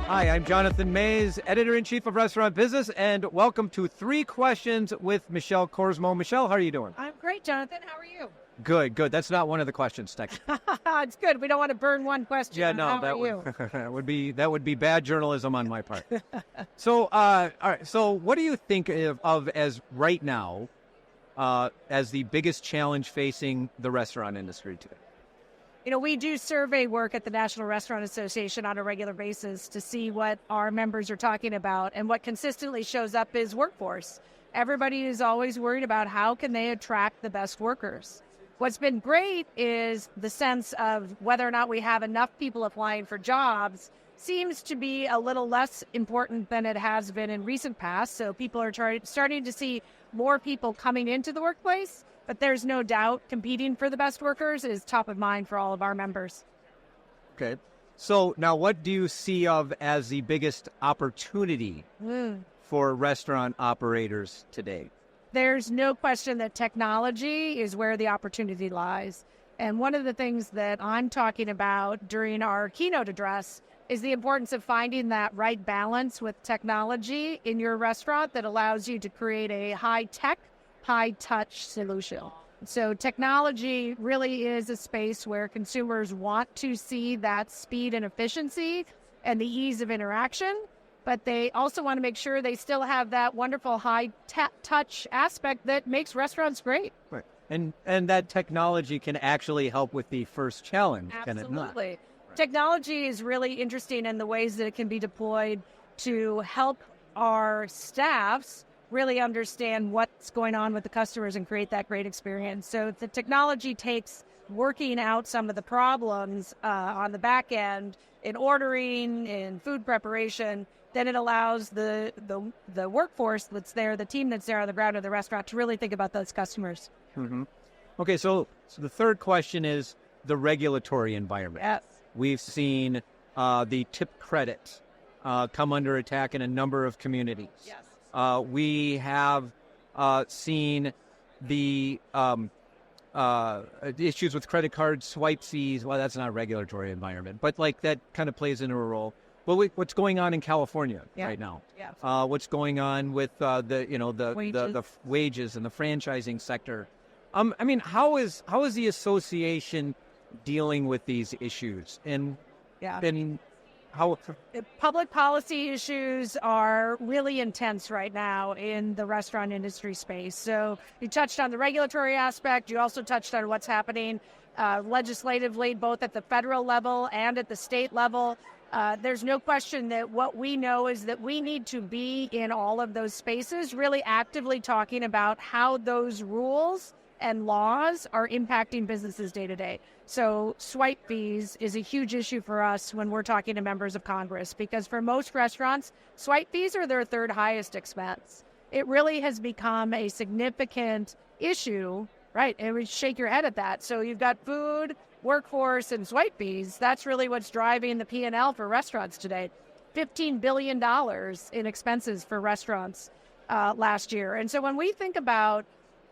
Hi, I'm Jonathan Mays, Editor-in-Chief of Restaurant Business, and welcome to 3 Questions with Michelle Korsmo. Michelle, how are you doing? I'm great, Jonathan. How are you? Good. That's not one of the questions, technically. It's good. We don't want to burn one question. Yeah, no, How are you? that would be bad journalism on my part. So, all right. So, what do you think of as right now as the biggest challenge facing the restaurant industry today? You know, we do survey work at the National Restaurant Association on a regular basis to see what our members are talking about, and what consistently shows up is workforce. Everybody is always worried about how can they attract the best workers. What's been great is the sense of whether or not we have enough people applying for jobs seems to be a little less important than it has been in recent past. So people are starting to see more people coming into the workplace, but there's no doubt competing for the best workers is top of mind for all of our members. Okay. So now what do you see of as the biggest opportunity for restaurant operators today? There's no question that technology is where the opportunity lies. And one of the things that I'm talking about during our keynote address is the importance of finding that right balance with technology in your restaurant that allows you to create a high-tech, high-touch solution. So technology really is a space where consumers want to see that speed and efficiency and the ease of interaction, but they also want to make sure they still have that wonderful high-touch aspect that makes restaurants great. Right. And that technology can actually help with the first challenge, can it not? Absolutely. Technology is really interesting in the ways that it can be deployed to help our staffs really understand what's going on with the customers and create that great experience. So if the technology takes working out some of the problems on the back end in ordering, in food preparation, then it allows the workforce that's there, the team that's there on the ground of the restaurant to really think about those customers. Mm-hmm. Okay, so the third question is the regulatory environment. Yes. We've seen the tip credit come under attack in a number of communities. Yes. We have seen the issues with credit card swipe fees. Well, that's not a regulatory environment, but like that kind of plays into a role. Well, what's going on in California right now? Yeah. What's going on with the wages and the franchising sector? I mean, how is the association dealing with these issues? And how public policy issues are really intense right now in the restaurant industry space. So you touched on the regulatory aspect. You also touched on what's happening legislatively, both at the federal level and at the state level. There's no question that what we know is that we need to be in all of those spaces, really actively talking about how those rules and laws are impacting businesses day to day. So swipe fees is a huge issue for us when we're talking to members of Congress, because for most restaurants, swipe fees are their third highest expense. It really has become a significant issue, right? And we shake your head at that. So you've got food, workforce, and swipe fees. That's really what's driving the P&L for restaurants today. $15 billion in expenses for restaurants last year. And so when we think about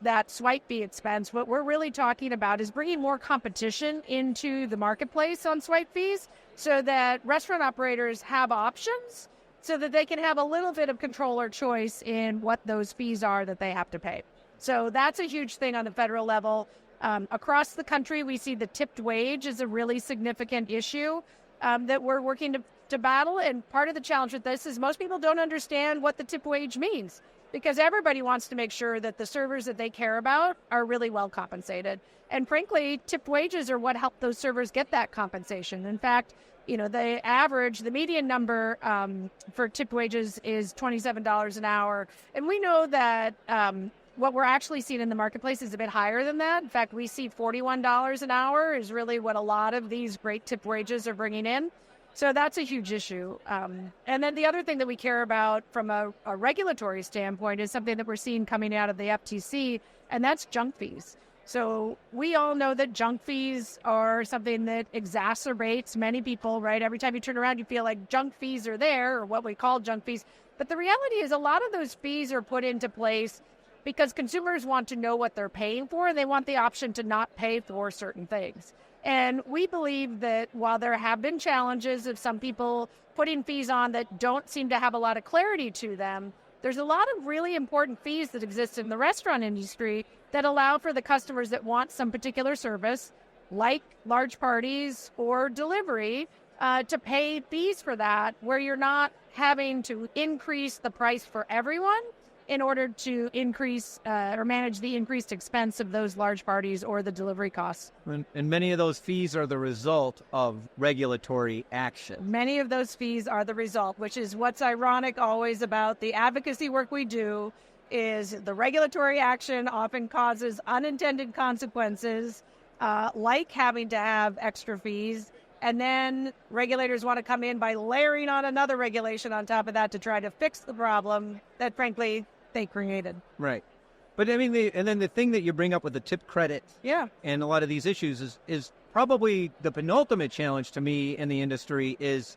that swipe fee expense, what we're really talking about is bringing more competition into the marketplace on swipe fees so that restaurant operators have options so that they can have a little bit of control or choice in what those fees are that they have to pay. So that's a huge thing on the federal level. Across the country, we see the tipped wage is a really significant issue that we're working to battle. And part of the challenge with this is most people don't understand what the tip wage means, because everybody wants to make sure that the servers that they care about are really well compensated. And frankly, tip wages are what help those servers get that compensation. In fact, you know, the median number for tip wages is $27 an hour. And we know that what we're actually seeing in the marketplace is a bit higher than that. In fact, we see $41 an hour is really what a lot of these great tip wages are bringing in. So that's a huge issue. And then the other thing that we care about from a regulatory standpoint is something that we're seeing coming out of the FTC, and that's junk fees. So we all know that junk fees are something that exacerbates many people, right? Every time you turn around, you feel like junk fees are there, or what we call junk fees. But the reality is a lot of those fees are put into place because consumers want to know what they're paying for, and they want the option to not pay for certain things. And we believe that while there have been challenges of some people putting fees on that don't seem to have a lot of clarity to them, there's a lot of really important fees that exist in the restaurant industry that allow for the customers that want some particular service, like large parties or delivery, to pay fees for that, where you're not having to increase the price for everyone in order to increase or manage the increased expense of those large parties or the delivery costs. And many of those fees are the result of regulatory action. Many of those fees are the result, which is what's ironic always about the advocacy work we do, is the regulatory action often causes unintended consequences, like having to have extra fees. And then regulators want to come in by layering on another regulation on top of that to try to fix the problem that, frankly, they created. Right. But I mean, and then the thing that you bring up with the tip credit, and a lot of these issues is probably the penultimate challenge to me in the industry is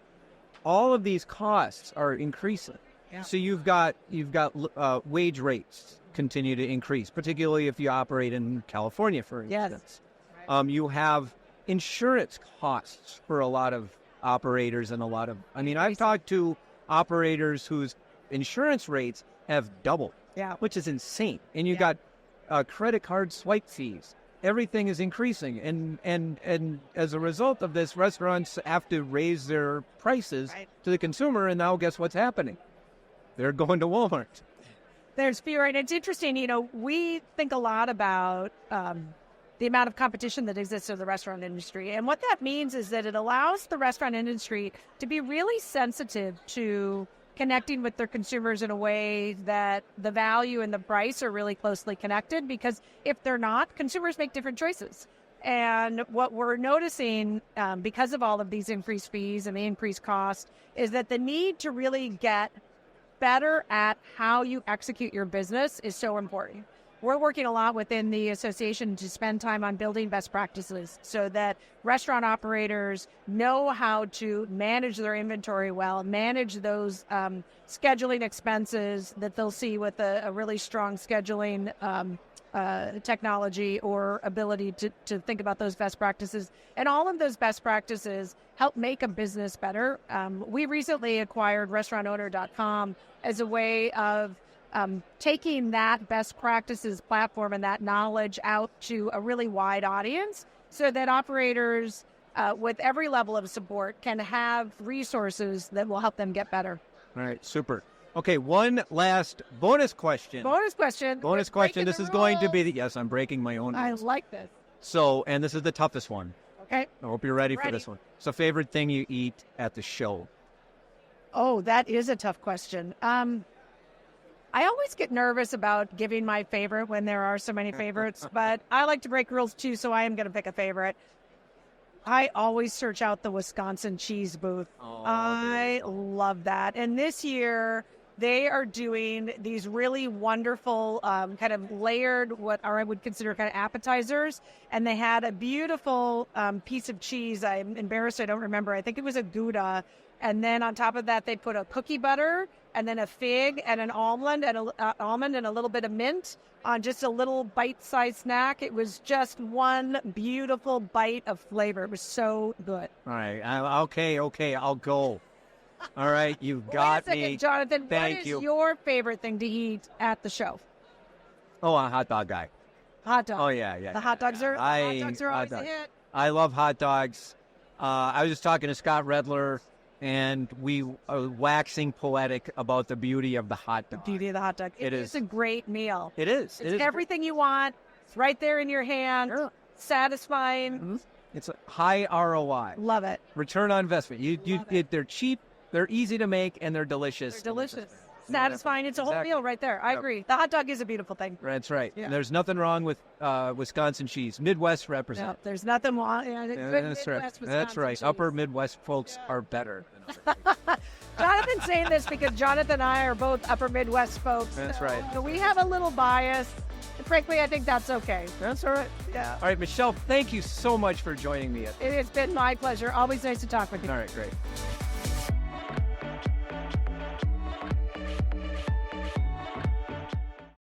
all of these costs are increasing. Yeah. So you've got wage rates continue to increase, particularly if you operate in California, for instance. Yes. You have insurance costs for a lot of operators and I've talked to operators whose insurance rates have doubled, which is insane. And you've got credit card swipe fees. Everything is increasing. And as a result of this, restaurants have to raise their prices to the consumer. And now guess what's happening? They're going to Walmart. There's fewer. And it's interesting, we think a lot about the amount of competition that exists in the restaurant industry. And what that means is that it allows the restaurant industry to be really sensitive to connecting with their consumers in a way that the value and the price are really closely connected, because if they're not, consumers make different choices. And what we're noticing because of all of these increased fees and the increased cost is that the need to really get better at how you execute your business is so important. We're working a lot within the association to spend time on building best practices so that restaurant operators know how to manage their inventory well, manage those scheduling expenses that they'll see with a really strong scheduling technology or ability to think about those best practices. And all of those best practices help make a business better. We recently acquired restaurantowner.com as a way of taking that best practices platform and that knowledge out to a really wide audience so that operators with every level of support can have resources that will help them get better. All right, super. Okay, one last bonus question. Bonus question. This is going to be yes, I'm breaking my own rules. I like this. So, and this is the toughest one. Okay. I hope you're ready for this one. So, favorite thing you eat at the show? Oh, that is a tough question. I always get nervous about giving my favorite when there are so many favorites, but I like to break rules too, so I am going to pick a favorite. I always search out the Wisconsin cheese booth. Oh, I love that. And this year, they are doing these really wonderful kind of layered, what I would consider kind of appetizers. And they had a beautiful piece of cheese. I'm embarrassed I don't remember. I think it was a Gouda. And then on top of that, they put a cookie butter and then a fig and an almond and a little bit of mint on just a little bite-sized snack. It was just one beautiful bite of flavor. It was so good. All right. Okay. I'll go. All right. You've got Wait a second, me. Jonathan. Thank what is you. your favorite thing to eat at the show? Oh, a hot dog guy. Hot dog. Oh, yeah. The hot dogs are always a hit. I love hot dogs. I was just talking to Scott Redler, and we are waxing poetic about the beauty of the hot dog. The beauty of the hot dog. It is a great meal. It is. It's everything you want. It's right there in your hand. Sure. Satisfying. Mm-hmm. It's a high ROI. Love it. Return on investment. They're cheap, they're easy to make, and they're delicious. They're delicious. Satisfying. It's a whole meal right there. I agree. The hot dog is a beautiful thing. That's right. Yeah. And there's nothing wrong with Wisconsin cheese. Midwest represent. No, there's nothing wrong. That's right. That's right. Cheese. Upper Midwest folks are better. Jonathan's saying this because Jonathan and I are both Upper Midwest folks. That's right. So we have a little bias. And frankly, I think that's okay. That's all right. Yeah. All right, Michelle, thank you so much for joining me. It has been my pleasure. Always nice to talk with you. All right, great.